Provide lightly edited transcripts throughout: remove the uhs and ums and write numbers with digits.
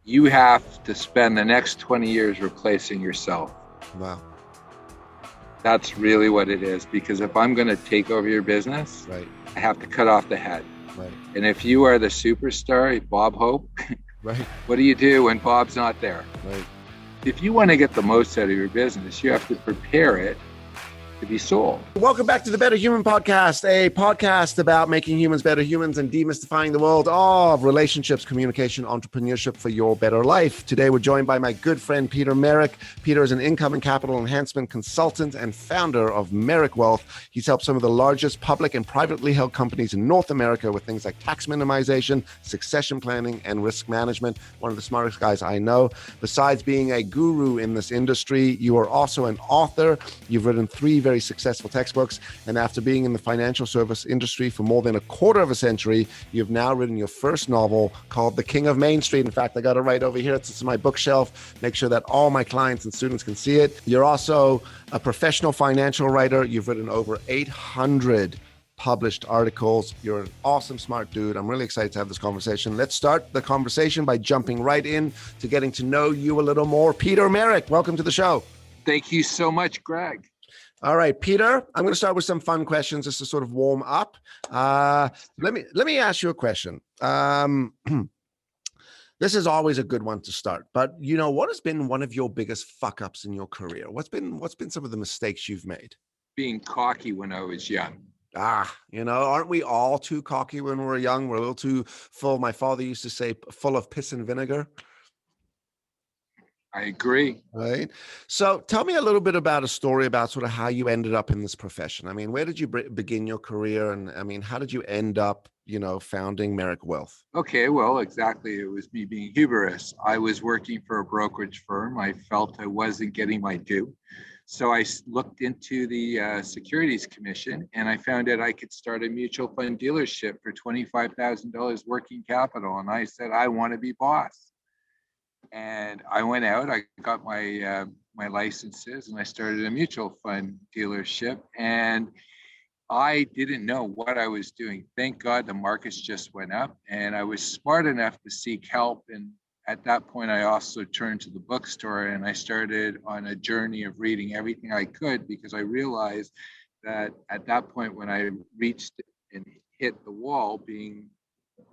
You have to spend the next 20 years replacing yourself. Wow. That's really what it is. Because if I'm going to take over your business, Right. I have to cut off the head. Right. And if you are the superstar, Bob Hope, Right. what do you do when Bob's not there? Right. If you want to get the most out of your business, you have to prepare it to be sold. Welcome back to the Better Human podcast, a podcast about making humans better humans and demystifying the world of relationships, communication, entrepreneurship for your better life. Today, we're joined by my good friend, Peter Merrick. Peter is an income and capital enhancement consultant and founder of Merrick Wealth. He's helped some of the largest public and privately held companies in North America with things like tax minimization, succession planning, and risk management. One of the smartest guys I know. Besides being a guru in this industry, you are also an author. You've written 3 very successful textbooks, and after being in the financial service industry for more than a quarter of a century, you've now written your first novel called The King of Main Street. In fact, I got it right over here. It's my bookshelf. Make sure that all my clients and students can see it. You're also a professional financial writer. You've written over 800 published articles. You're an awesome, smart dude. I'm really excited to have this conversation. Let's start the conversation by jumping right in to getting to know you a little more. Peter Merrick, welcome to the show. Thank you so much, Greg. All right, Peter, I'm going to start with some fun questions just to sort of warm up. Let me ask you a question. This is always a good one to start, but what has been one of your biggest fuck ups in your career? What's been some of the mistakes you've made? Being cocky when I was young. Aren't we all too cocky when we're young? We're a little too full. My father used to say full of piss and vinegar. I agree. Right. So tell me a little bit about a story about sort of how you ended up in this profession. I mean, where did you begin your career? And I mean, how did you end up, founding Merrick Wealth? Okay, well, exactly. It was me being hubris. I was working for a brokerage firm. I felt I wasn't getting my due. So I looked into the Securities Commission, and I found out I could start a mutual fund dealership for $25,000 working capital. And I said, I want to be boss. And I went out, I got my licenses, and I started a mutual fund dealership. And I didn't know what I was doing. Thank God the markets just went up, and I was smart enough to seek help. And at that point, I also turned to the bookstore, and I started on a journey of reading everything I could, because I realized that at that point, when I reached and hit the wall, being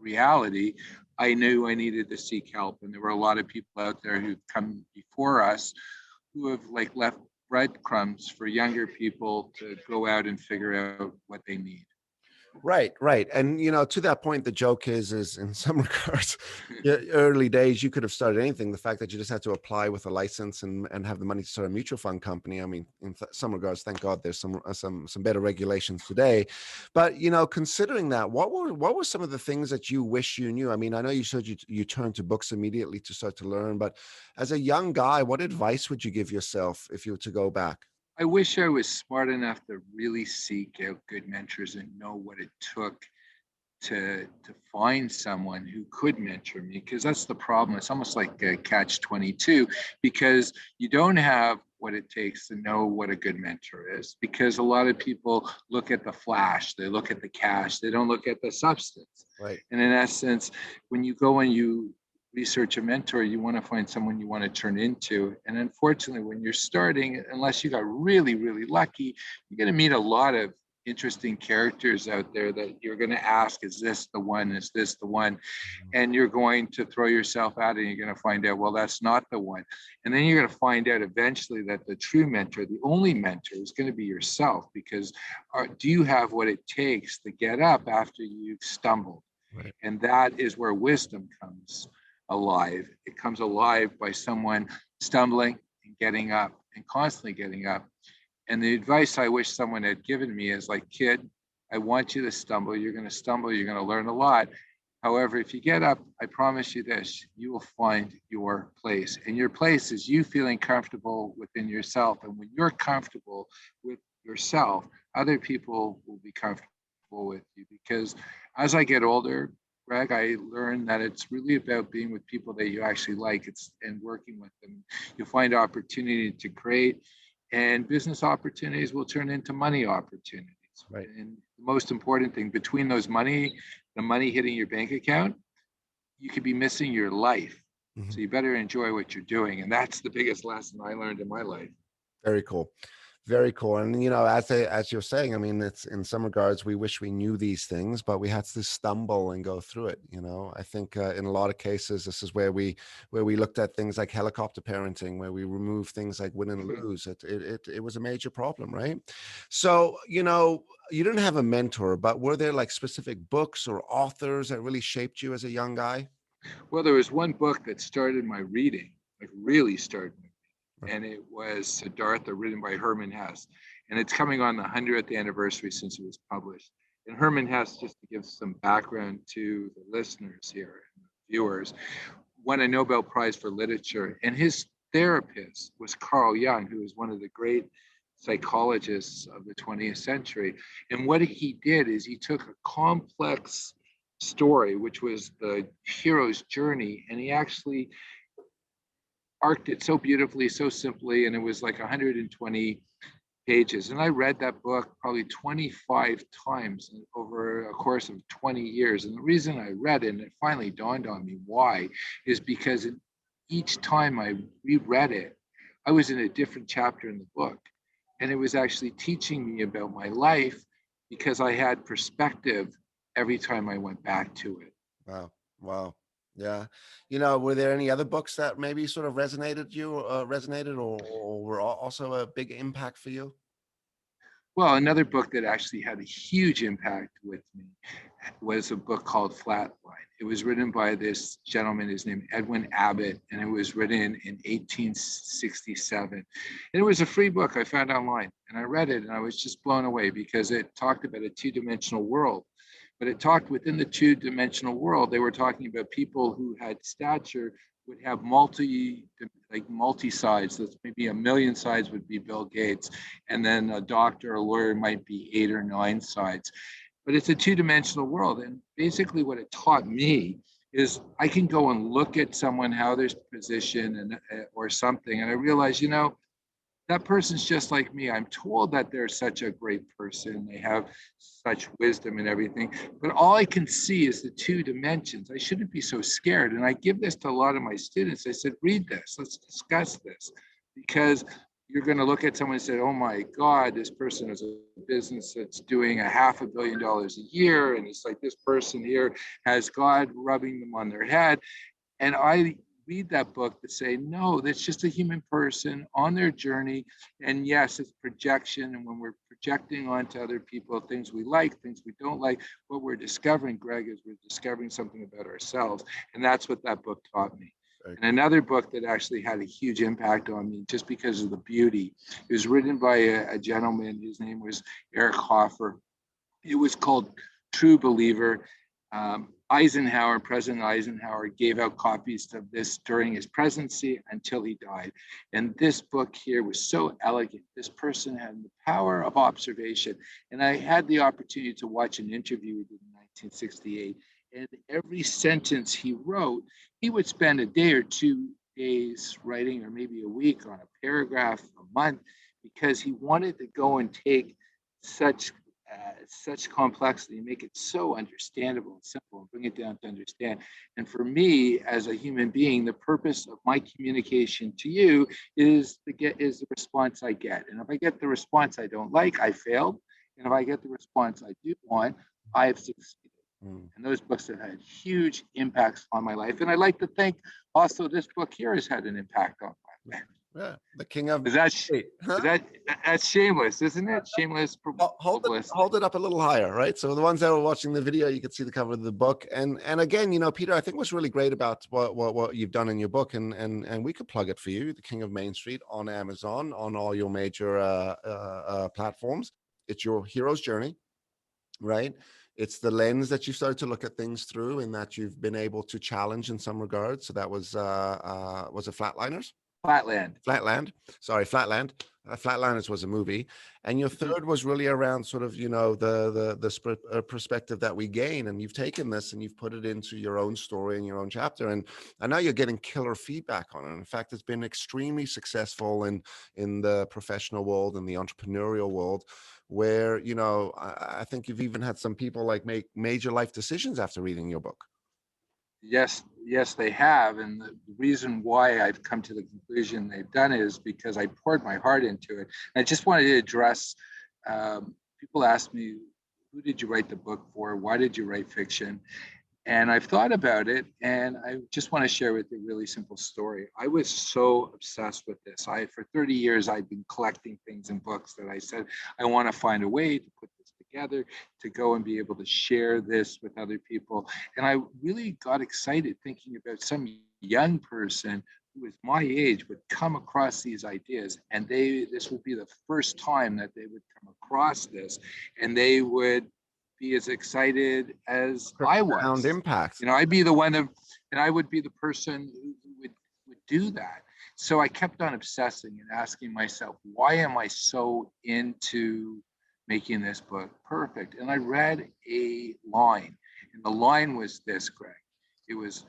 reality, I knew I needed to seek help. And there were a lot of people out there who've come before us who have left breadcrumbs for younger people to go out and figure out what they need. Right. And, to that point, the joke is in some regards, early days, you could have started anything. The fact that you just had to apply with a license and have the money to start a mutual fund company. I mean, in some regards, thank God there's some better regulations today. But, considering that, what were some of the things that you wish you knew? I mean, I know you said you turned to books immediately to start to learn, but as a young guy, what advice would you give yourself if you were to go back? I wish I was smart enough to really seek out good mentors and know what it took to find someone who could mentor me, because that's the problem. It's almost like a catch-22, because you don't have what it takes to know what a good mentor is, because a lot of people look at the flash, they look at the cash, they don't look at the substance. Right. And in essence, when you go and you research a mentor, you want to find someone you want to turn into. And unfortunately, when you're starting, unless you got really, really lucky, you're going to meet a lot of interesting characters out there that you're going to ask, is this the one? Is this the one? And you're going to throw yourself out, and you're going to find out, well, that's not the one. And then you're going to find out eventually that the true mentor, the only mentor, is going to be yourself, because do you have what it takes to get up after you've stumbled? Right. And that is where wisdom comes alive. It comes alive by someone stumbling and getting up and constantly getting up. And the advice I wish someone had given me is kid, I want you to stumble. You're going to stumble. You're going to learn a lot. However, if you get up, I promise you this, you will find your place. And your place is you feeling comfortable within yourself. And when you're comfortable with yourself, other people will be comfortable with you. Because as I get older, Greg, I learned that it's really about being with people that you actually like, and working with them. You'll find opportunity to create, and business opportunities will turn into money opportunities. Right. And the most important thing, between the money hitting your bank account, you could be missing your life. Mhm. So you better enjoy what you're doing. And that's the biggest lesson I learned in my life. Very cool. Very cool. And as you're saying, I mean, it's in some regards we wish we knew these things, but we had to stumble and go through it. I think in a lot of cases, this is where we looked at things like helicopter parenting, where we remove things like win and lose. It was a major problem, right? So you didn't have a mentor, but were there like specific books or authors that really shaped you as a young guy? Well, there was one book that started my reading, like really started, and it was Siddhartha, written by Herman Hesse. And it's coming on the 100th anniversary since it was published. And Herman Hesse, just to give some background to the listeners here and viewers, won a Nobel Prize for Literature. And his therapist was Carl Jung, who was one of the great psychologists of the 20th century. And what he did is he took a complex story, which was the hero's journey, and he actually arced it so beautifully, so simply, and it was like 120 pages. And I read that book probably 25 times over a course of 20 years. And the reason I read it, and it finally dawned on me why, is because each time I reread it, I was in a different chapter in the book. And it was actually teaching me about my life because I had perspective every time I went back to it. Wow. Wow. Yeah. Were there any other books that maybe sort of resonated or were also a big impact for you? Well, another book that actually had a huge impact with me was a book called Flatline. It was written by this gentleman, his name Edwin Abbott, and it was written in 1867. And it was a free book I found online, and I read it, and I was just blown away because it talked about a two-dimensional world. But it talked within the two-dimensional world, they were talking about people who had stature would have multi sides. That's maybe 1,000,000 sides would be Bill Gates, and then a doctor or lawyer might be 8 or 9 sides. But it's a two-dimensional world, and basically what it taught me is I can go and look at someone, how they're positioned, and or something, and I realize, that person's just like me. I'm told that they're such a great person. They have such wisdom and everything. But all I can see is the two dimensions. I shouldn't be so scared. And I give this to a lot of my students. I said, read this. Let's discuss this. Because you're going to look at someone and say, oh my God, this person has a business that's doing $500 million a year. And it's like this person here has God rubbing them on their head. And I read that book to say, no, that's just a human person on their journey. And yes, it's projection. And when we're projecting onto other people, things we like, things we don't like, what we're discovering, Greg, is we're discovering something about ourselves. And that's what that book taught me. And another book that actually had a huge impact on me just because of the beauty, it was written by a gentleman, his name was Eric Hoffer. It was called True Believer. President Eisenhower gave out copies of this during his presidency until he died. And this book here was so elegant. This person had the power of observation. And I had the opportunity to watch an interview he did in 1968. And every sentence he wrote, he would spend a day or 2 days writing, or maybe a week on a paragraph, a month, because he wanted to go and take such complexity, make it so understandable and simple, and bring it down to understand. And for me, as a human being, the purpose of my communication to you is the response I get. And if I get the response I don't like, I failed. And if I get the response I do want, I have succeeded. And those books have had huge impacts on my life. And I like to think also this book here has had an impact on my life. Yeah, the king of that's shameless, isn't it? Shameless. Hold it up a little higher, right? So the ones that were watching the video, you could see the cover of the book. And again, Peter, I think what's really great about what you've done in your book, and we could plug it for you, The King of Main Street, on Amazon, on all your major platforms. It's your hero's journey, right? It's the lens that you started to look at things through, and that you've been able to challenge in some regards. So that was it Flatliners? Flatland. Sorry, Flatland. Flatliners was a movie. And your third was really around sort of, the perspective that we gain. And you've taken this and you've put it into your own story and your own chapter. And I know you're getting killer feedback on it. In fact, it's been extremely successful in the professional world and the entrepreneurial world, where, I think you've even had some people like make major life decisions after reading your book. Yes, they have. And the reason why I've come to the conclusion they've done it is because I poured my heart into it. And I just wanted to address, people ask me, who did you write the book for? Why did you write fiction? And I've thought about it, and I just want to share with you a really simple story. I was so obsessed with this. For 30 years, I've been collecting things in books that I said, I want to find a way to put this together, to go and be able to share this with other people. And I really got excited thinking about some young person who was my age would come across these ideas, and this would be the first time that they would come across this, and they would be as excited as I was. Impact. I'd be the one and I would be the person who would do that. So I kept on obsessing and asking myself, why am I so into making this book perfect? And I read a line, and the line was this, Greg. It was,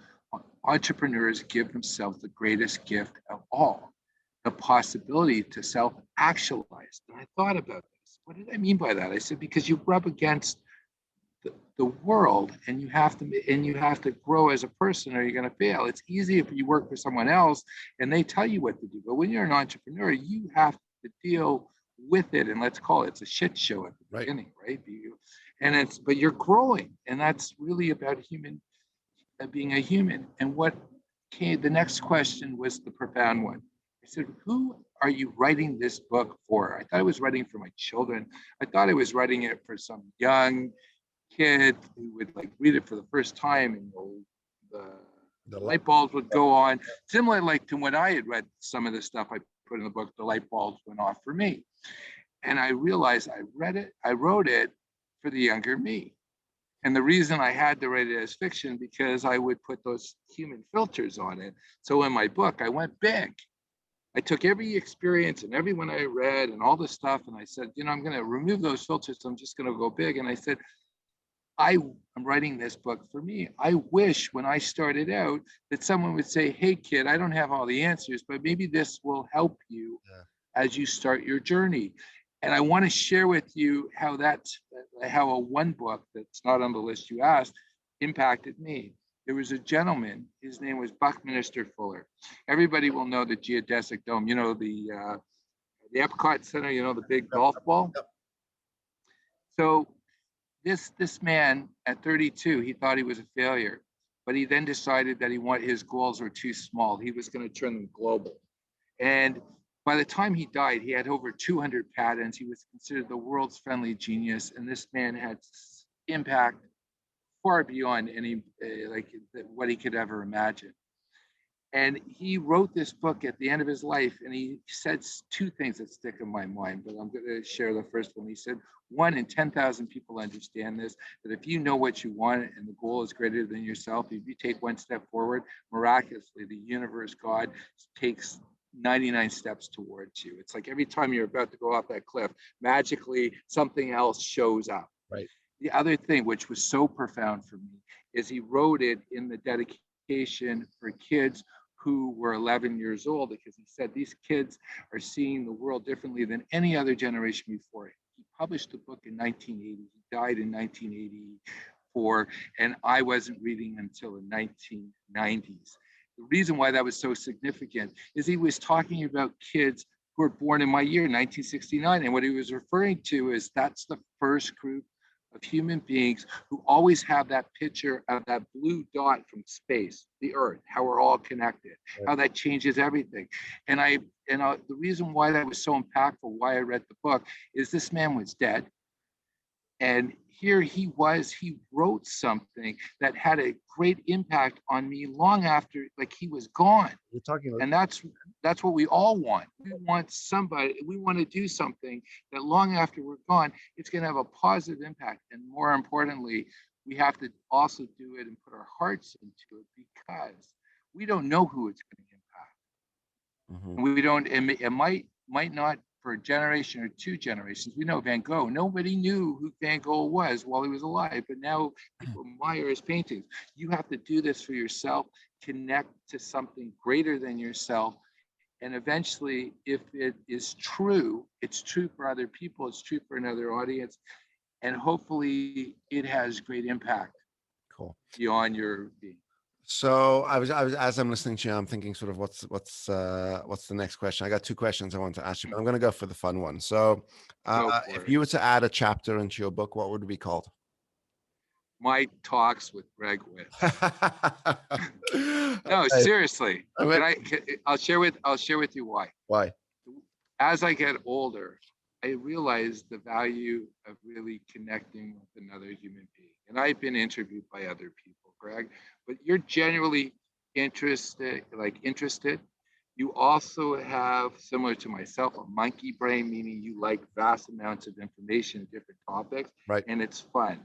entrepreneurs give themselves the greatest gift of all, the possibility to self-actualize. And I thought about this. What did I mean by that? I said, because you rub against the world, and you have to grow as a person, or you're going to fail. It's easy if you work for someone else and they tell you what to do, but when you're an entrepreneur, you have to deal with it, and let's call it's a shit show at the beginning, right? But you're growing, and that's really about being a human. And the next question was the profound one. I said, who are you writing this book for? I thought I was writing for my children. I thought I was writing it for some young kid who would read it for the first time, and the light bulbs would go on, similar to when I had read some of the stuff I put in the book. The light bulbs went off for me, and I realized I wrote it for the younger me. And the reason I had to write it as fiction, because I would put those human filters on it. So in my book, I went big. I took every experience and everyone I read and all this stuff, and I said, I'm going to remove those filters. So I'm just going to go big. And I said, I'm writing this book for me. I wish when I started out that someone would say, hey, kid, I don't have all the answers, but maybe this will help you as you start your journey. And I want to share with you how a one book that's not on the list you asked impacted me. There was a gentleman, his name was Buckminster Fuller. Everybody will know the geodesic dome, the Epcot Center, the big golf ball. So this man at 32, he thought he was a failure, but he then decided that his goals were too small. He was going to turn them global. And by the time he died, he had over 200 patents. He was considered the world's friendly genius. And this man had impact far beyond what he could ever imagine. And he wrote this book at the end of his life, and he said two things that stick in my mind, but I'm going to share the first one. He said, 1 in 10,000 people understand this, that if you know what you want and the goal is greater than yourself, if you take one step forward, miraculously, the universe, God, takes 99 steps towards you. It's like every time you're about to go off that cliff, magically something else shows up. Right. The other thing, which was so profound for me, is he wrote it in the dedication for kids who were 11 years old, because he said these kids are seeing the world differently than any other generation before. He published the book in 1980. He died in 1984, and I wasn't reading until the 1990s. The reason why that was so significant is he was talking about kids who were born in my year, 1969, and what he was referring to is that's the first group of human beings who always have that picture of that blue dot from space, the Earth, how we're all connected, how that changes everything. And the reason why that was so impactful, why I read the book, is this man was dead. And here he wrote something that had a great impact on me long after he was gone. You're talking about, and that's what we all want. We want to do something that long after we're gone, it's going to have a positive impact. And more importantly, we have to also do it and put our hearts into it, because we don't know who it's going to impact. We don't, it might not for a generation or two generations. We know Van Gogh. Nobody knew who Van Gogh was while he was alive, but now people admire his paintings. You have to do this for yourself, connect to something greater than yourself, and eventually, if it is true, it's true for other people, it's true for another audience, and hopefully it has great impact. Cool. Beyond your being. So as I'm listening to you, I'm thinking sort of what's the next question? I got two questions I want to ask you, but I'm going to go for the fun one. So, Go for if it. you were to add a chapter into your book, what would it be called? My talks with Greg Witz. No, Okay. seriously. I mean, I'll share with you why. why? As I get older, I realize the value of really connecting with another human being. And I've been interviewed by other people, Greg, but you're generally interested. You also have, similar to myself, a monkey brain, meaning you like vast amounts of information, different topics, Right. and it's fun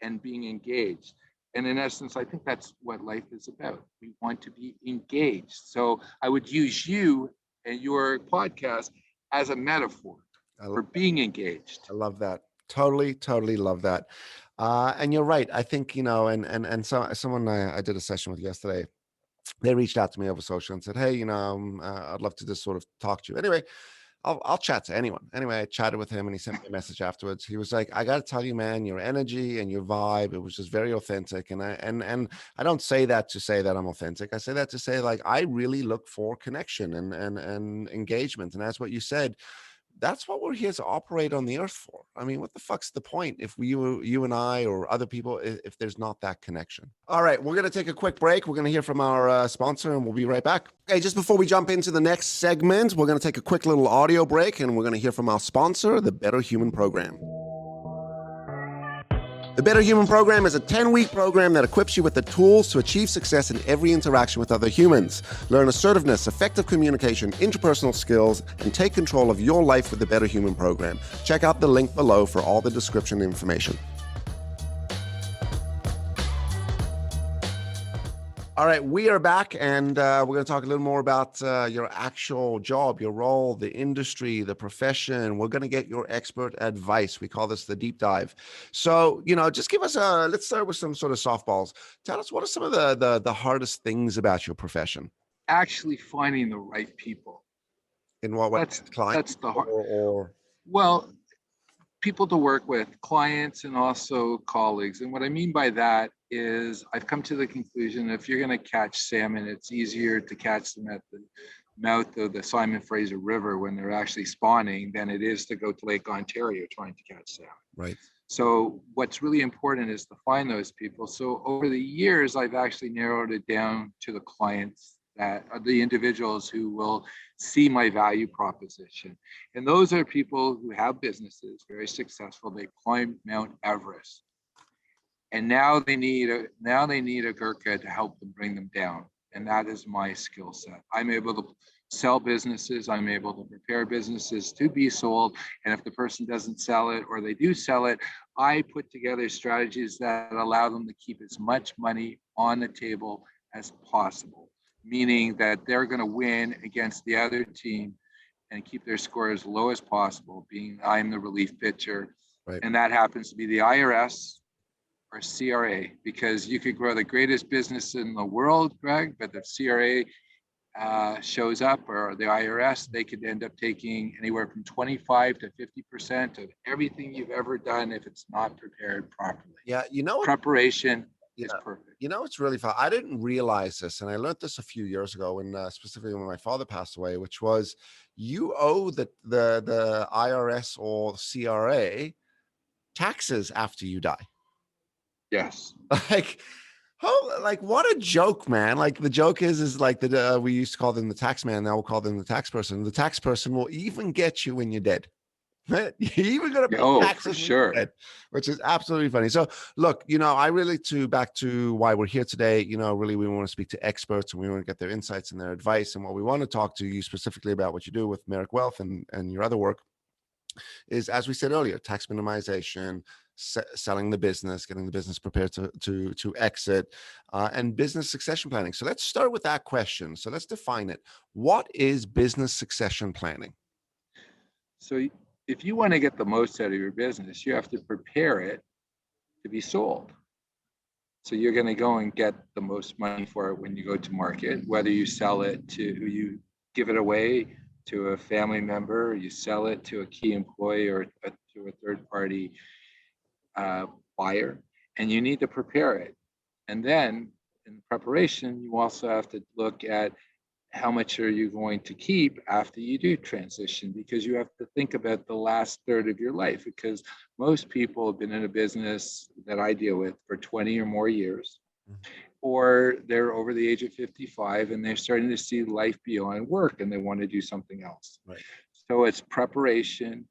and being engaged. And in essence, I think that's what life is about. We want to be engaged. So I would use you and your podcast as a metaphor I, for being engaged. I love that. Totally love that. And you're right. I think, so someone I did a session with yesterday, they reached out to me over social and said, "Hey, I'd love to just sort of talk to you." Anyway, I'll chat to anyone. Anyway, I chatted with him and he sent me a message afterwards. He was like, "I got to tell you, man, your energy and your vibe, it was just very authentic." And I don't say that to say that I'm authentic. I say that to say, like, I really look for connection and engagement. And that's what you said. That's what we're here to operate on the earth for. I mean, what the fuck's the point if you and I or other people, if there's not that connection? All right, we're going to take a quick break. We're going to hear from our sponsor and we'll be right back. Okay, just before we jump into the next segment, we're going to take a quick little audio break and we're going to hear from our sponsor, the Better Human Program. The Better Human Program is a 10-week program that equips you with the tools to achieve success in every interaction with other humans. Learn assertiveness, effective communication, interpersonal skills, and take control of your life with the Better Human Program. Check out the link below for all the description information. All right, we are back, and we're going to talk a little more about your actual job, your role, the industry, the profession. We're going to get your expert advice. We call this the deep dive. So, just give us let's start with some sort of softballs. Tell us, what are some of the hardest things about your profession? Actually finding the right people. In what way? That's the hard. Or Well, people to work with, clients and also colleagues. And what I mean by that is I've come to the conclusion if you're going to catch salmon, it's easier to catch them at the mouth of the Simon Fraser River when they're actually spawning than it is to go to Lake Ontario trying to catch salmon. right. So what's really important is to find those people. So over the years, I've actually narrowed it down to the clients that are the individuals who will see my value proposition. And those are people who have businesses, very successful. They climbed Mount Everest. And now they need a Gurkha to help them bring them down. And that is my skill set. I'm able to sell businesses. I'm able to prepare businesses to be sold. And if the person doesn't sell it or they do sell it, I put together strategies that allow them to keep as much money on the table as possible, meaning that they're going to win against the other team and keep their score as low as possible, being I'm the relief pitcher. Right. And that happens to be the IRS or CRA, because you could grow the greatest business in the world, Greg, but if CRA shows up, or the IRS, they could end up taking anywhere from 25 to 50% of everything you've ever done if it's not prepared properly. Yeah, preparation is perfect. It's really fun. I didn't realize this, and I learned this a few years ago when specifically when my father passed away, which was you owe the IRS or CRA taxes after you die. Yes. Like what a joke, man. Like the joke is like we used to call them the tax man. Now we'll call them the tax person. The tax person will even get you when you're dead. You're even going to pay taxes for sure, dead, which is absolutely funny. So look, I really back to why we're here today. Really we want to speak to experts and we want to get their insights and their advice. And what we want to talk to you specifically about what you do with Merrick Wealth and your other work is, as we said earlier, tax minimization, selling the business, getting the business prepared to exit, and business succession planning. So let's start with that question. So let's define it. What is business succession planning? So if you want to get the most out of your business, you have to prepare it to be sold. So you're going to go and get the most money for it when you go to market, whether you sell it you give it away to a family member, you sell it to a key employee or to a third party buyer, and you need to prepare it. And then in preparation, you also have to look at how much are you going to keep after you do transition, because you have to think about the last third of your life, because most people have been in a business that I deal with for 20 or more years, or they're over the age of 55 and they're starting to see life beyond work and they want to do something else. Right. So it's preparation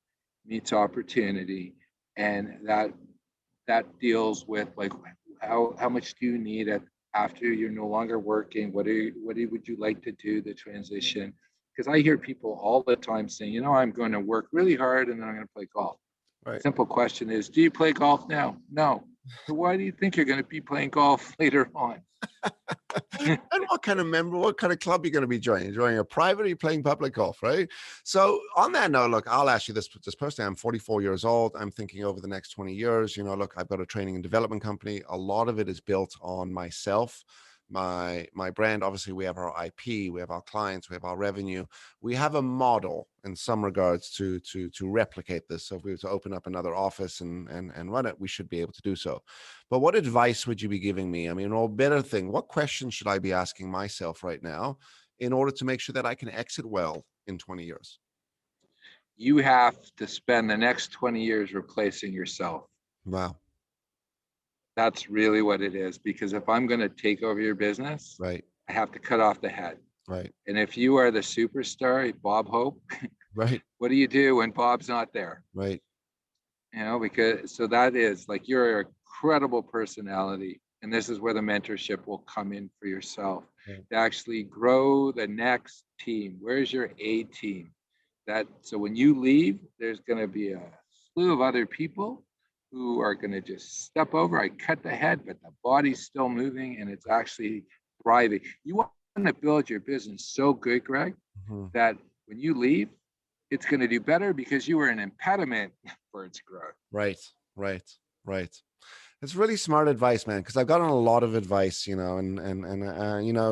meets opportunity, and that deals with like how much do you need after you're no longer working? What would you like to do the transition? Because I hear people all the time saying, I'm going to work really hard and then I'm going to play golf. Right. Simple question is, do you play golf now? No. So why do you think you're going to be playing golf later on? And what kind of club you're going to be joining? Joining a private, or are you playing public golf, right? So on that note, look, I'll ask you this personally. I'm 44 years old. I'm thinking over the next 20 years, look, I've got a training and development company. A lot of it is built on myself, my brand. Obviously, we have our IP, we have our clients, we have our revenue. We have a model in some regards to replicate this. So if we were to open up another office and run it, we should be able to do so. But what advice would you be giving me? I mean, or better thing, what questions should I be asking myself right now in order to make sure that I can exit well in 20 years? You have to spend the next 20 years replacing yourself. Wow. That's really what it is. Because if I'm going to take over your business, Right. I have to cut off the head. Right. And if you are the superstar, Bob Hope, Right. what do you do when Bob's not there? Right. Because so that is like, you're a credible personality. And this is where the mentorship will come in for yourself, Right. to actually grow the next team. Where's your A team? So when you leave, there's going to be a slew of other people who are going to just step over. I cut the head, but the body's still moving and it's actually thriving. You want to build your business so good, Greg, that when you leave, it's going to do better because you were an impediment for its growth. Right. Right. Right. It's really smart advice, man, because I've gotten a lot of advice, and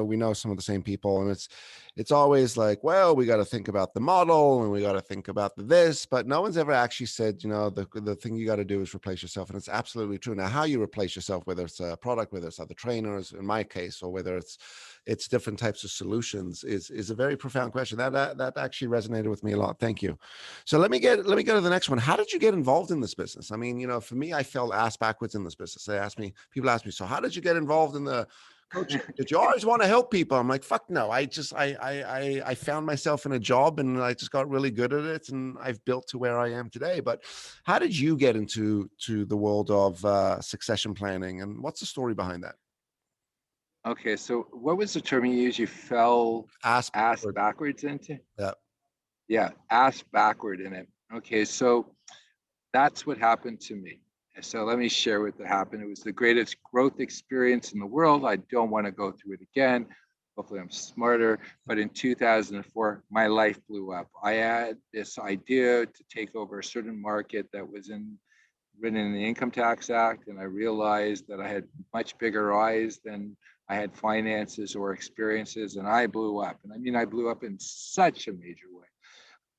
we know some of the same people, and it's always like, well, we got to think about the model and we got to think about this, but no one's ever actually said, the thing you got to do is replace yourself. And it's absolutely true. Now, how you replace yourself, whether it's a product, whether it's other trainers, in my case, or whether it's different types of solutions, is a very profound question. That actually resonated with me a lot. Thank you. So let me go to the next one. How did you get involved in this business? I mean, for me, I fell ass backwards in this business. People ask me, so how did you get involved in the coaching? Did you always want to help people? I'm like, fuck no. I found myself in a job and I just got really good at it, and I've built to where I am today. But how did you get into the world of succession planning, and what's the story behind that? Okay, so what was the term you used? You fell Ass backwards into? Yeah. Yeah, ass backward in it. Okay, so that's what happened to me. So let me share what happened. It was the greatest growth experience in the world. I don't want to go through it again. Hopefully I'm smarter. But in 2004, my life blew up. I had this idea to take over a certain market that was written in the Income Tax Act. And I realized that I had much bigger eyes than I had finances or experiences. And I blew up. And I mean, I blew up in such a major way.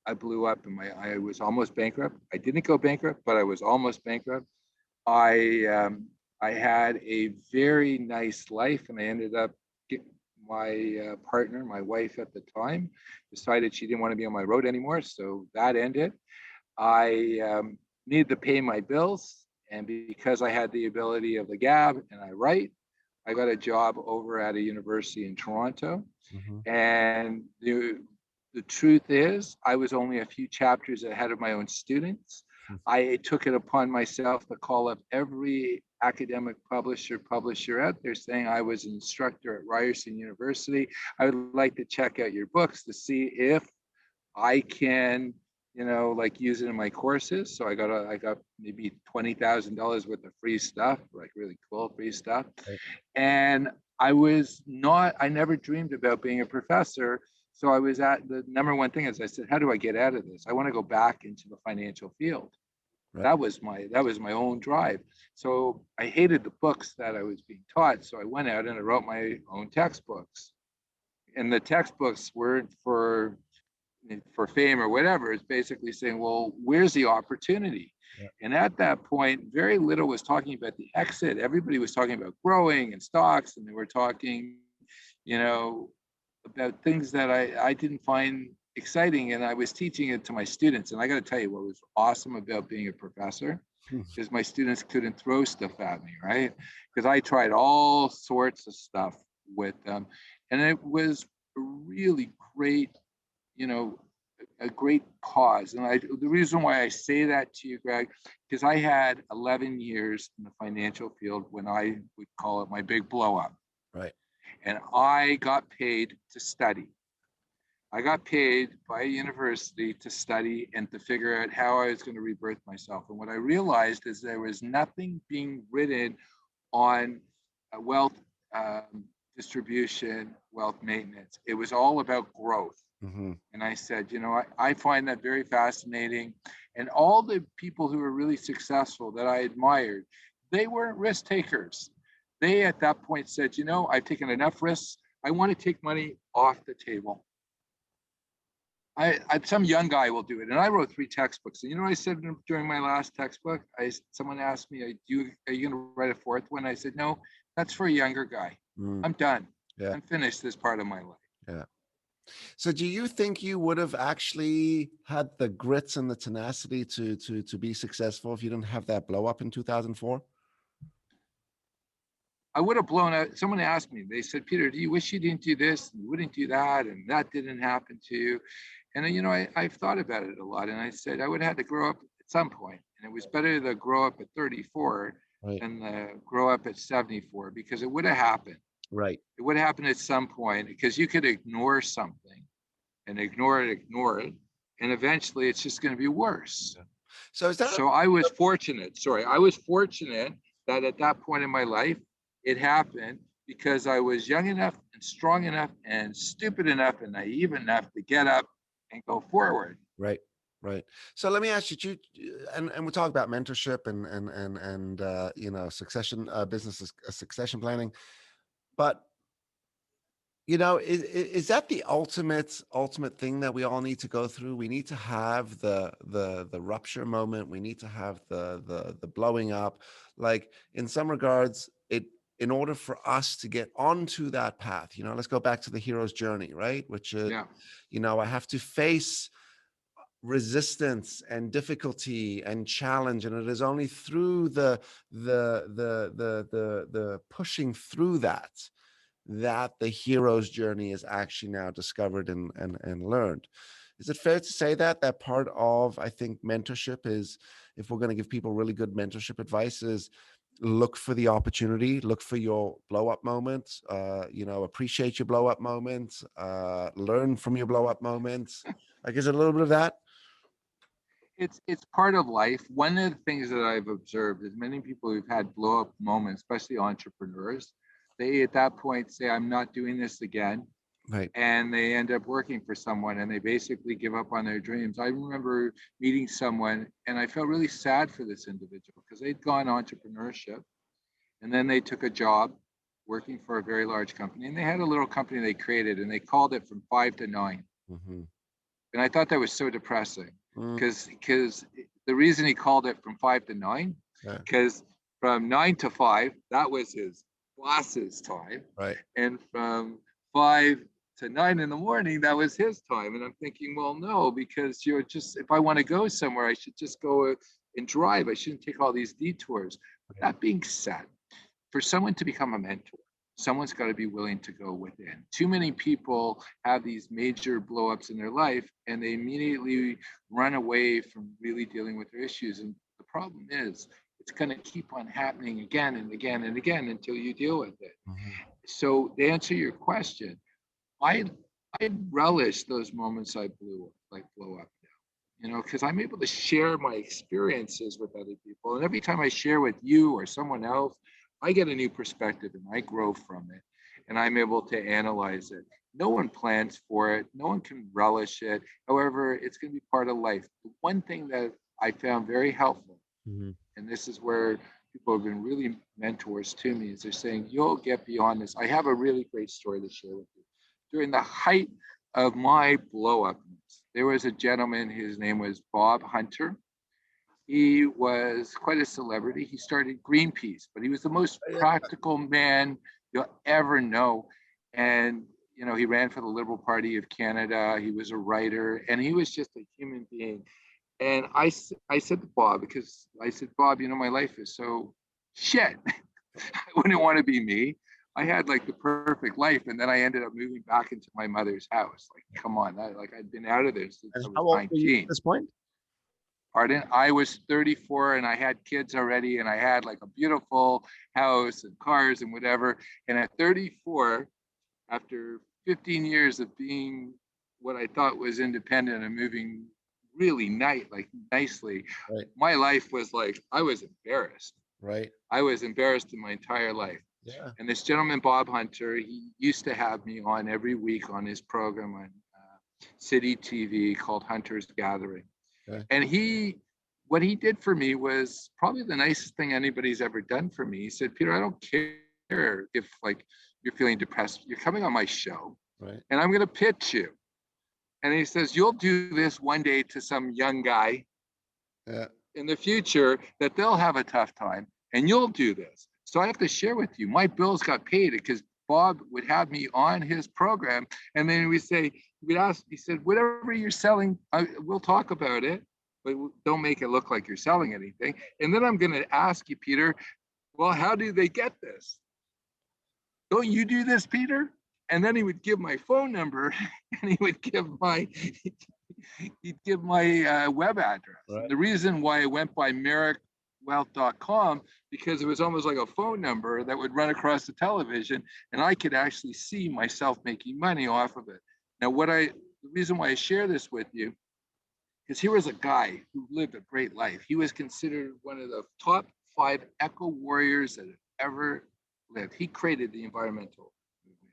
I blew up and I was almost bankrupt. I didn't go bankrupt, but I was almost bankrupt. I had a very nice life, and I ended up my partner, my wife at the time, decided she didn't want to be on my road anymore, so that ended. I needed to pay my bills, and because I had the ability of the gab and I write, I got a job over at a university in Toronto, and the truth is, I was only a few chapters ahead of my own students. I took it upon myself to call up every academic publisher out there saying I was an instructor at Ryerson University. I would like to check out your books to see if I can, use it in my courses. So I got maybe $20,000 worth of free stuff, like really cool free stuff. Right. And I never dreamed about being a professor. So I was at the number one thing is I said, how do I get out of this? I want to go back into the financial field. Right. That was my own drive. So I hated the books that I was being taught. So I went out and I wrote my own textbooks. And the textbooks weren't for for fame or whatever. It's basically saying, well, where's the opportunity? Yeah. And at that point, very little was talking about the exit. Everybody was talking about growing and stocks, and they were talking, you know, about things that I didn't find exciting. And I was teaching it to my students. And I got to tell you, what was awesome about being a professor is my students couldn't throw stuff at me, right? Because I tried all sorts of stuff with them. And it was a really great, you know, a great cause. And the reason why I say that to you, Greg, because I had 11 years in the financial field when I would call it my big blow up. Right. And I got paid to study. I got paid by a university to study and to figure out how I was going to rebirth myself. And what I realized is there was nothing being written on wealth distribution, wealth maintenance. It was all about growth. Mm-hmm. And I said, you know, I find that very fascinating. And all the people who were really successful that I admired, they weren't risk takers. They at that point said, you know, I've taken enough risks. I want to take money off the table. Some young guy will do it. And I wrote 3 textbooks. And you know what I said during my last textbook? Someone asked me, are you going to write a 4th one? I said, no, that's for a younger guy. I'm done. Yeah. I'm finished this part of my life. Yeah. So do you think you would have actually had the grits and the tenacity to be successful if you didn't have that blow up in 2004? I would have blown out. Someone asked me, they said, Peter, do you wish you didn't do this? And you wouldn't do that. And that didn't happen to you. And, you know, I've thought about it a lot. And I said, I would have had to grow up at some point. And it was better to grow up at 34 right. than grow up at 74, because it would have happened. Right. It would happen at some point, because you could ignore something and ignore it. And eventually it's just going to be worse. Yeah. So is that? So I was fortunate. I was fortunate that at that point in my life, it happened because I was young enough and strong enough and stupid enough and naive enough to get up and go forward. Right. Right. So let me ask you, and we'll talk about mentorship and you know, succession business succession planning, but you know, is that the ultimate thing that we all need to go through? We need to have the rupture moment. We need to have the blowing up. Like in some regards, in order for us to get onto that path, you know, let's go back to the hero's journey, right? Which is, you know, I have to face resistance and difficulty and challenge, and it is only through the pushing through that the hero's journey is actually now discovered and learned. Is it fair to say that part of, I think, mentorship is, if we're going to give people really good mentorship advice, is look for the opportunity, look for your blow up moments, you know, appreciate your blow up moments, learn from your blow up moments. Like, is it a little bit of that? It's part of life. One of the things that I've observed is many people who've had blow up moments, especially entrepreneurs, they at that point say, I'm not doing this again. Right. And they end up working for someone and they basically give up on their dreams. I remember meeting someone and I felt really sad for this individual because they'd gone entrepreneurship and then they took a job working for a very large company, and they had a little company they created and they called it from 5 to 9. Mm-hmm. And I thought that was so depressing because the reason he called it from 5 to 9, because from 9 to 5, that was his boss's time. Right. And from 5 to 9 in the morning, that was his time. And I'm thinking, well, no, because you're just, if I want to go somewhere, I should just go and drive. I shouldn't take all these detours. But that being said, for someone to become a mentor, someone's got to be willing to go within. Too many people have these major blowups in their life and they immediately run away from really dealing with their issues. And the problem is, it's going to keep on happening again and again and again until you deal with it. Mm-hmm. So to answer your question, I relish those moments I blow up now, you know, because I'm able to share my experiences with other people. And every time I share with you or someone else, I get a new perspective and I grow from it and I'm able to analyze it. No one plans for it. No one can relish it. However, it's going to be part of life. The one thing that I found very helpful, and this is where people have been really mentors to me, is they're saying, you'll get beyond this. I have a really great story to share with you. During the height of my blow-up, there was a gentleman, his name was Bob Hunter. He was quite a celebrity. He started Greenpeace, but he was the most practical man you'll ever know. And, you know, he ran for the Liberal Party of Canada. He was a writer, and he was just a human being. And I said to Bob, because I said, Bob, you know, my life is so shit. I wouldn't want to be me. I had like the perfect life, and then I ended up moving back into my mother's house. Like, come on, I'd been out of there since I was 19. At this point? Pardon? I was 34 and I had kids already, and I had like a beautiful house and cars and whatever. And at 34, after 15 years of being what I thought was independent and moving really nicely, right. My life was like, I was embarrassed. Right. I was embarrassed in my entire life. Yeah. And this gentleman, Bob Hunter, he used to have me on every week on his program on City TV called Hunter's Gathering. Okay. And what he did for me was probably the nicest thing anybody's ever done for me. He said, Peter, I don't care if like you're feeling depressed. You're coming on my show, right, and I'm going to pitch you. And he says, you'll do this one day to some young guy in the future that they'll have a tough time, and you'll do this. So I have to share with you, my bills got paid because Bob would have me on his program. And then we'd ask, he said, whatever you're selling, we'll talk about it, but don't make it look like you're selling anything. And then I'm going to ask you, Peter, well, how do they get this? Don't you do this, Peter? And then he would give my phone number, and he would give my web address. Right. The reason why I went by merrickwealth.com, because it was almost like a phone number that would run across the television, and I could actually see myself making money off of it. Now, the reason why I share this with you is here was a guy who lived a great life. He was considered one of the top 5 eco warriors that have ever lived. He created the environmental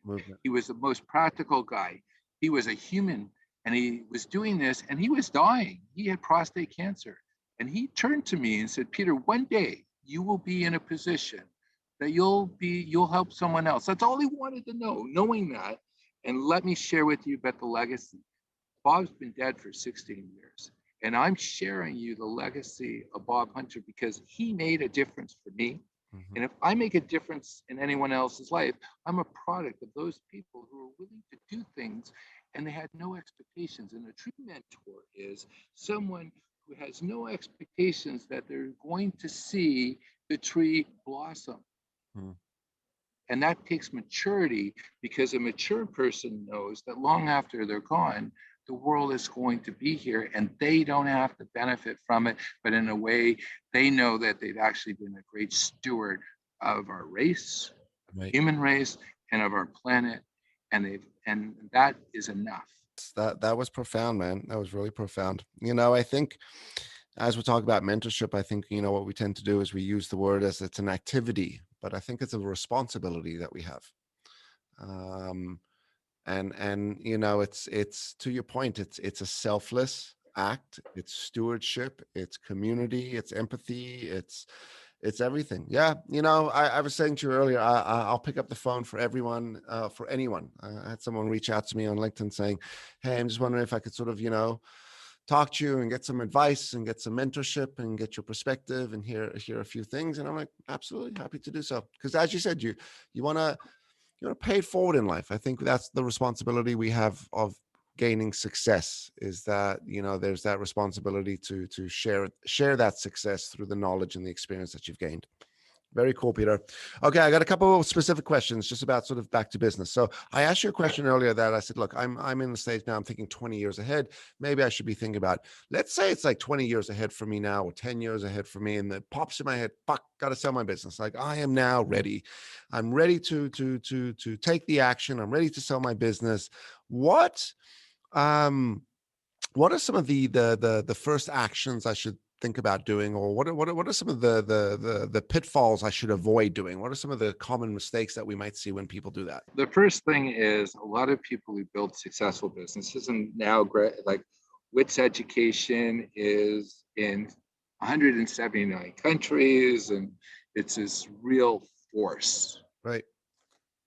movement. He was the most practical guy. He was a human, and he was doing this, and he was dying. He had prostate cancer. And he turned to me and said, Peter, one day you will be in a position that you'll help someone else. That's all he wanted to know, knowing that. And let me share with you about the legacy. Bob's been dead for 16 years. And I'm sharing you the legacy of Bob Hunter because he made a difference for me. Mm-hmm. And if I make a difference in anyone else's life, I'm a product of those people who are willing to do things and they had no expectations. And a true mentor is someone who has no expectations that they're going to see the tree blossom. And that takes maturity, because a mature person knows that long after they're gone, the world is going to be here and they don't have to benefit from it, but in a way they know that they've actually been a great steward of our race, right, human race, and of our planet. And that is enough. That was profound, man. That was really profound. You know, I think as we talk about mentorship, I think, you know, what we tend to do is we use the word as it's an activity, but I think it's a responsibility that we have. And you know, it's to your point, it's a selfless act, it's stewardship, it's community, it's empathy, it's everything. Yeah, you know, I was saying to you earlier, I'll pick up the phone for everyone, for anyone. I had someone reach out to me on LinkedIn saying, hey, I'm just wondering if I could sort of, you know, talk to you and get some advice and get some mentorship and get your perspective and hear a few things. And I'm like, absolutely happy to do so. Because as you said, you want to pay it forward in life. I think that's the responsibility we have of gaining success, is that, you know, there's that responsibility to share that success through the knowledge and the experience that you've gained. Very cool, Peter. Okay, I got a couple of specific questions just about sort of back to business. So I asked you a question earlier that I said, look, I'm in the stage now, I'm thinking 20 years ahead. Maybe I should be thinking about, let's say it's like 20 years ahead for me now, or 10 years ahead for me, and it pops in my head, fuck, got to sell my business. Like, I am now ready. I'm ready to take the action. I'm ready to sell my business. What are some of the first actions I should think about doing, or what are some of the pitfalls I should avoid doing? What are some of the common mistakes that we might see when people do that? The first thing is, a lot of people who build successful businesses, and now like WIT's education is in 179 countries, and it's this real force. Right.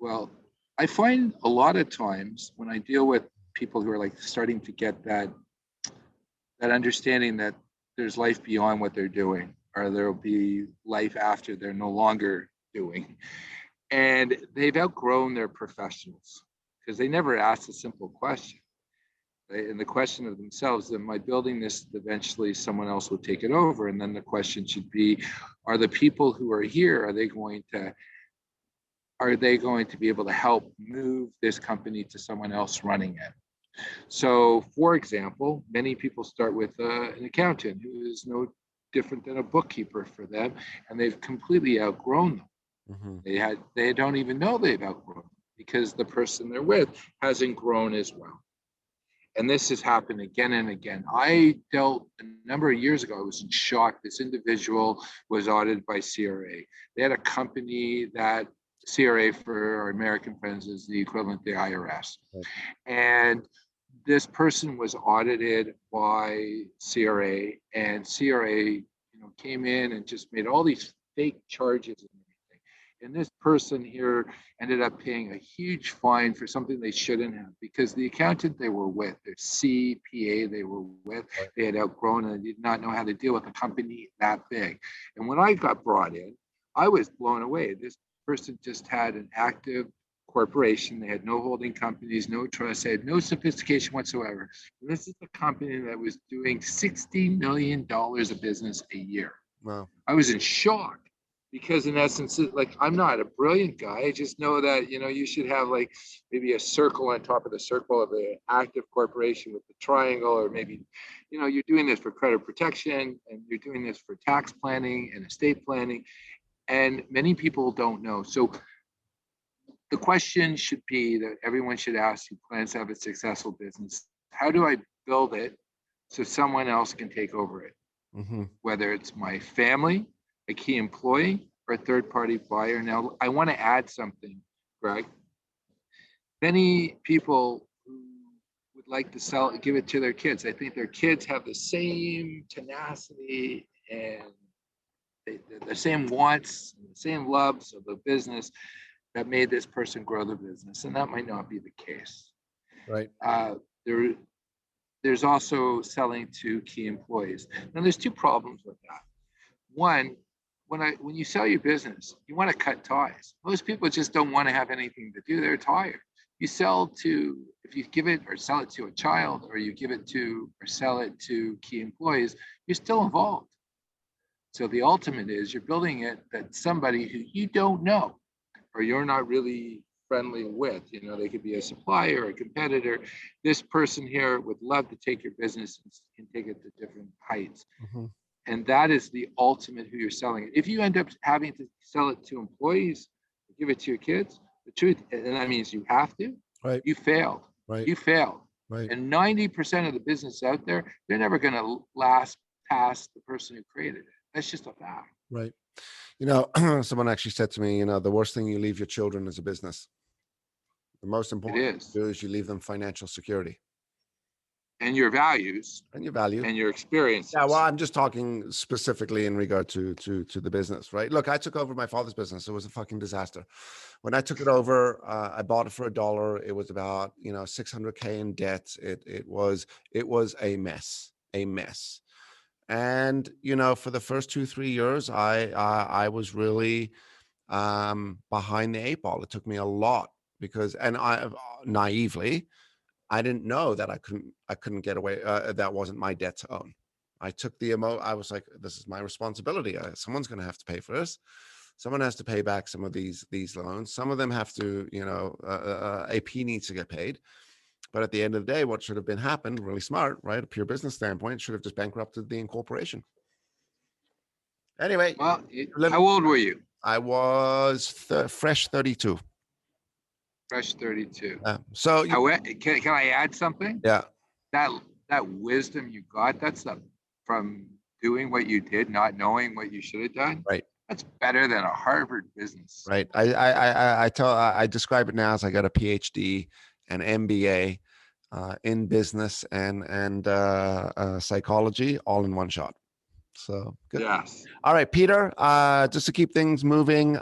Well, I find a lot of times when I deal with people who are like starting to get that that understanding that there's life beyond what they're doing, or there'll be life after they're no longer doing. And they've outgrown their professionals because they never asked a simple question. And the question of themselves, am I building this, eventually someone else will take it over? And then the question should be, are the people who are here, are they going to be able to help move this company to someone else running it? So, for example, many people start with an accountant who is no different than a bookkeeper for them, and they've completely outgrown them. Mm-hmm. They don't even know they've outgrown them because the person they're with hasn't grown as well. And this has happened again and again. I dealt a number of years ago, I was in shock. This individual was audited by CRA. They had a company that CRA, for our American friends, is the equivalent to the IRS. Right. And this person was audited by CRA, and CRA, came in and just made all these fake charges and everything. And this person here ended up paying a huge fine for something they shouldn't have, because the accountant they were with, their CPA they were with, they had outgrown and did not know how to deal with a company that big. And when I got brought in, I was blown away. This person just had an active corporation. They had no holding companies, no trust, they had no sophistication whatsoever. And this is a company that was doing $60 million of business a year. Wow. I was in shock because, in essence, like, I'm not a brilliant guy. I just know that, you should have like maybe a circle on top of the circle of an active corporation with the triangle, or maybe, you're doing this for credit protection and you're doing this for tax planning and estate planning. And many people don't know. So the question should be that everyone should ask who plans to have a successful business: how do I build it so someone else can take over it? Mm-hmm. Whether it's my family, a key employee, or a third-party buyer. Now, I want to add something, Greg. Many people who would like to give it to their kids, I think their kids have the same tenacity and the same wants, and the same loves of the business that made this person grow the business, and that might not be the case. Right. There's also selling to key employees. Now, there's two problems with that. One, when you sell your business, you want to cut ties. Most people just don't want to have anything to do. They're tired. If you give it or sell it to a child, or you give it to or sell it to key employees, you're still involved. So the ultimate is you're building it that somebody who you don't know, or you're not really friendly with, they could be a supplier or a competitor. This person here would love to take your business and take it to different heights. Mm-hmm. And that is the ultimate who you're selling it. If you end up having to sell it to employees, give it to your kids, the truth, and that means you have to, right, you failed. Right. You failed. Right. And 90% of the business out there, they're never going to last past the person who created it. That's just a fact. Right. Someone actually said to me, the worst thing you leave your children is a business. The most important thing to do is you leave them financial security. And your values. And your value. And your experiences. Yeah, well, I'm just talking specifically in regard to the business, right? Look, I took over my father's business. It was a fucking disaster. When I took it over, I bought it for $1. It was about, $600K in debt. It was a mess. And, for the first 2-3 years, I was really behind the 8 ball. It took me a lot and I naively, I didn't know that I couldn't get away. That wasn't my debt to own. I took I was like, this is my responsibility. Someone's going to have to pay for this. Someone has to pay back some of these loans. Some of them have to, AP needs to get paid. But at the end of the day, what should have happened, really smart, right? A pure business standpoint, should have just bankrupted the incorporation. Anyway. Well, how old were you? I was fresh 32. Fresh 32. So can I add something? Yeah. That wisdom you got, that's from doing what you did, not knowing what you should have done. Right. That's better than a Harvard business. Right. I describe it now as I got a PhD, an MBA in business and psychology, all in one shot. So good. Yes. All right, Peter. Just to keep things moving.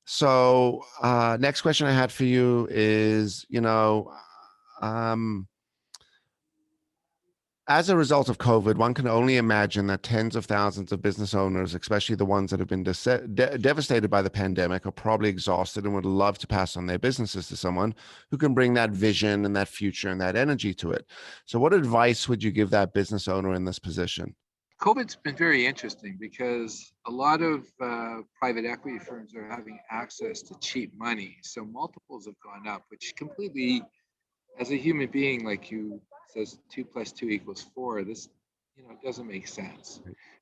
So next question I had for you is, As a result of COVID, one can only imagine that tens of thousands of business owners, especially the ones that have been devastated by the pandemic, are probably exhausted and would love to pass on their businesses to someone who can bring that vision and that future and that energy to it. So what advice would you give that business owner in this position? COVID's been very interesting because a lot of private equity firms are having access to cheap money. So multiples have gone up, which completely, as a human being, like you says 2 + 2 = 4, this doesn't make sense.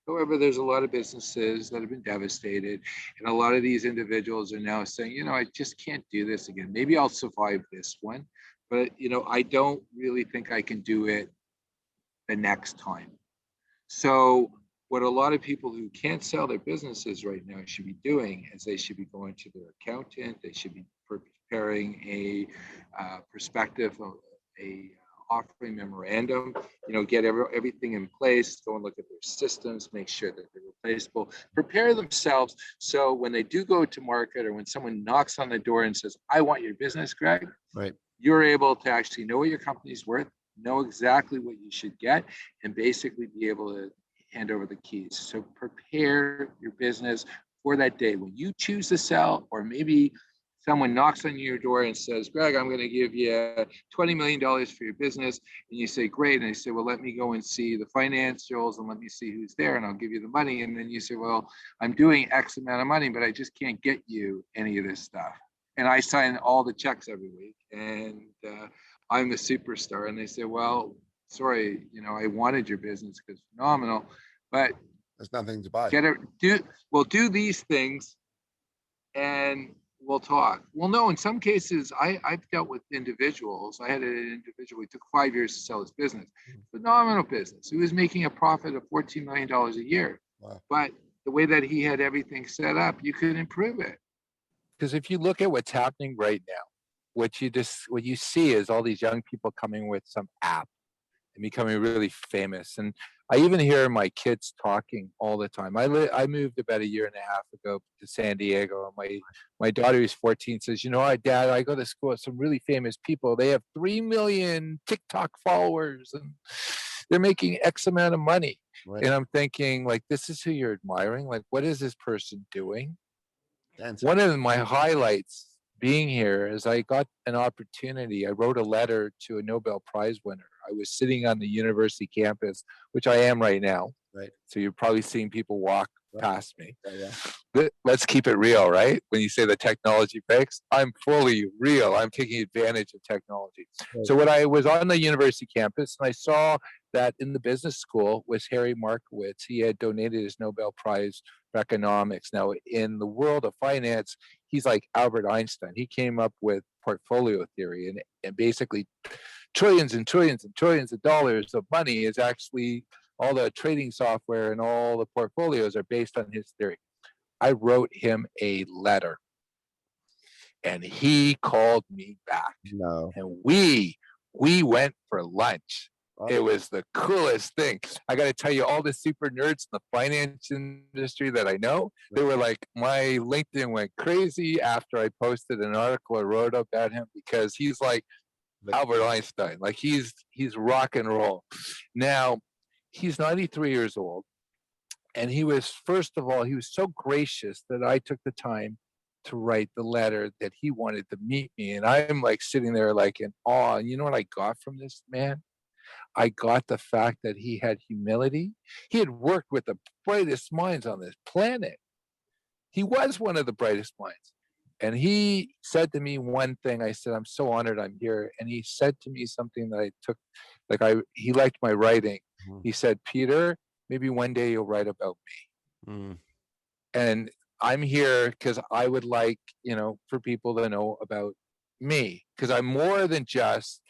However, there's a lot of businesses that have been devastated, and a lot of these individuals are now saying, I just can't do this again. Maybe I'll survive this one, but I don't really think I can do it the next time. So what a lot of people who can't sell their businesses right now should be doing is they should be going to their accountant. They should be preparing a perspective of a offering memorandum, get everything in place, go and look at their systems, make sure that they're replaceable, prepare themselves. So when they do go to market, or when someone knocks on the door and says, I want your business, Greg, Right. you're able to actually know what your company's worth, know exactly what you should get, and basically be able to hand over the keys. So prepare your business for that day when you choose to sell, or maybe someone knocks on your door and says, Greg, I'm going to give you $20 million for your business. And you say, great. And they say, well, let me go and see the financials and let me see who's there and I'll give you the money. And then you say, well, I'm doing X amount of money, but I just can't get you any of this stuff. And I sign all the checks every week. And I'm the superstar. And they say, well, sorry, I wanted your business because it's phenomenal, but There's nothing to buy. We'll do these things and we'll talk. Well, no, in some cases, I've dealt with individuals. I had an individual, it took 5 years to sell his business. Phenomenal business. He was making a profit of $14 million a year. Wow. But the way that he had everything set up, you could improve it. Because if you look at what's happening right now, what you see is all these young people coming with some app and becoming really famous. And I even hear my kids talking all the time. I moved about a year and a half ago to San Diego. And my daughter, who's 14, says, Dad, I go to school with some really famous people. They have 3 million TikTok followers and they're making X amount of money. Right. And I'm thinking, like, this is who you're admiring? Like, what is this person doing? Dancing. One of my highlights being here is I got an opportunity. I wrote a letter to a Nobel Prize winner. I was sitting on the university campus, which I am right now. Right. So you're probably seeing people walk past me. Yeah. Let's keep it real, right? When you say the technology breaks, I'm fully real. I'm taking advantage of technology. Right. So when I was on the university campus, and I saw that in the business school was Harry Markowitz. He had donated his Nobel Prize for economics. Now, in the world of finance, he's like Albert Einstein. He came up with portfolio theory, and basically trillions and trillions and trillions of dollars of money is actually all the trading software, and all the portfolios are based on his theory. I wrote him a letter and he called me back. No. And we went for lunch. Wow. It was the coolest thing. I got to tell you, all the super nerds in the finance industry that I know, they were like, my LinkedIn went crazy after I posted an article I wrote about him, because he's like Albert Einstein. Like he's rock and roll. Now, he's 93 years old. And he was, first of all, he was so gracious that I took the time to write the letter that he wanted to meet me. And I'm like sitting there like in awe. And you know what I got from this man? I got the fact that he had humility. He had worked with the brightest minds on this planet. He was one of the brightest minds. And he said to me one thing. I said, I'm so honored I'm here. And he said to me something that I took, he liked my writing. He said, Peter, maybe one day you'll write about me. And I'm here because I would like, for people to know about me, because I'm more than just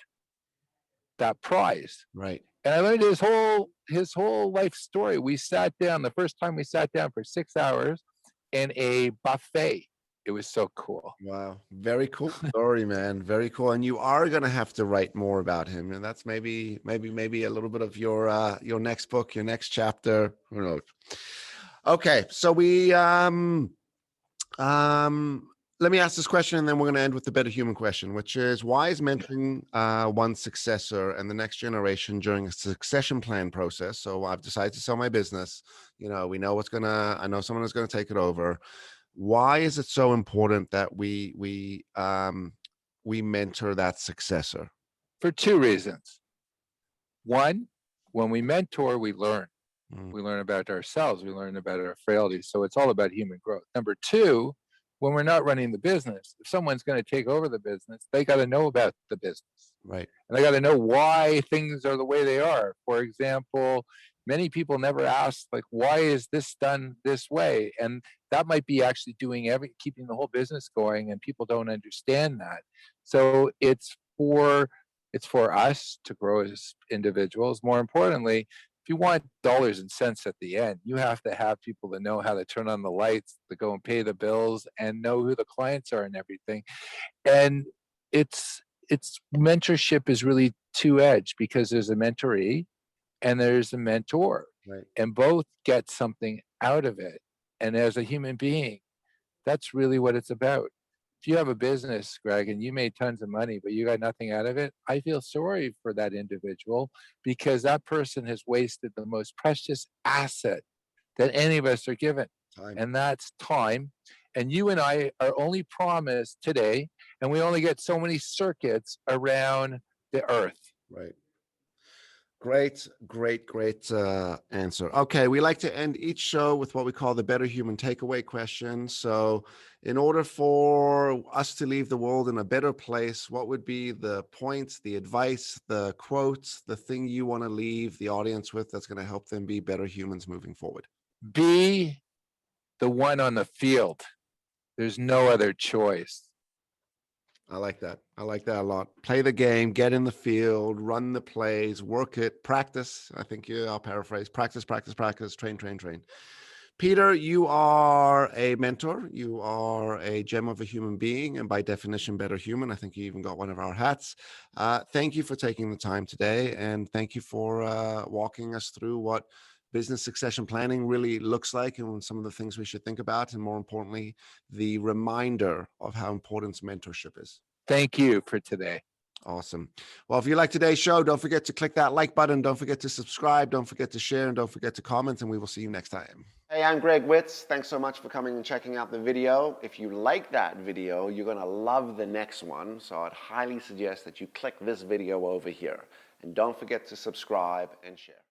that prize. Right. And I learned his whole life story. We sat down, the first time we sat down for 6 hours in a buffet. It was so cool. Wow. Very cool story, man. Very cool. And you are going to have to write more about him. And that's maybe a little bit of your next book, your next chapter. Who knows? Okay. So we, let me ask this question, and then we're going to end with the better human question, which is, why is mentoring one's successor and the next generation during a succession plan process? So I've decided to sell my business. You know, we know I know someone is going to take it over. Why is it so important that we mentor that successor? For two reasons. One, when we mentor, we learn. We learn about ourselves. We learn about our frailties. So it's all about human growth. Number two, when we're not running the business, if someone's going to take over the business, they got to know about the business. Right. And they got to know why things are the way they are. For example, many people never ask, like, why is this done this way? And that might be actually keeping the whole business going, and people don't understand that. So it's for us to grow as individuals. More importantly, if you want dollars and cents at the end, you have to have people that know how to turn on the lights, to go and pay the bills, and know who the clients are and everything. And it's mentorship is really two-edged, because there's a mentoree and there's a mentor, Right. and both get something out of it. And as a human being, that's really what it's about. If you have a business, Greg, and you made tons of money, but you got nothing out of it, I feel sorry for that individual, because that person has wasted the most precious asset that any of us are given. Time. And that's time. And you and I are only promised today, and we only get so many circuits around the earth. Right. Great answer. Okay, we like to end each show with what we call the better human takeaway question. So in order for us to leave the world in a better place, what would be the points, the advice, the quotes, the thing you want to leave the audience with that's going to help them be better humans moving forward? Be the one on the field. There's no other choice. I like that. I like that a lot. Play the game, get in the field, run the plays, work it, practice. I think I'll paraphrase, practice, train. Peter, you are a mentor. You are a gem of a human being, and by definition, better human. I think you even got one of our hats. Thank you for taking the time today, and thank you for walking us through what business succession planning really looks like, and some of the things we should think about, and more importantly, the reminder of how important mentorship is. Thank you for today. Awesome. Well, if you like today's show, don't forget to click that like button. Don't forget to subscribe. Don't forget to share, and don't forget to comment, and we will see you next time. Hey, I'm Greg Witz. Thanks so much for coming and checking out the video. If you like that video, you're going to love the next one. So I'd highly suggest that you click this video over here. And don't forget to subscribe and share.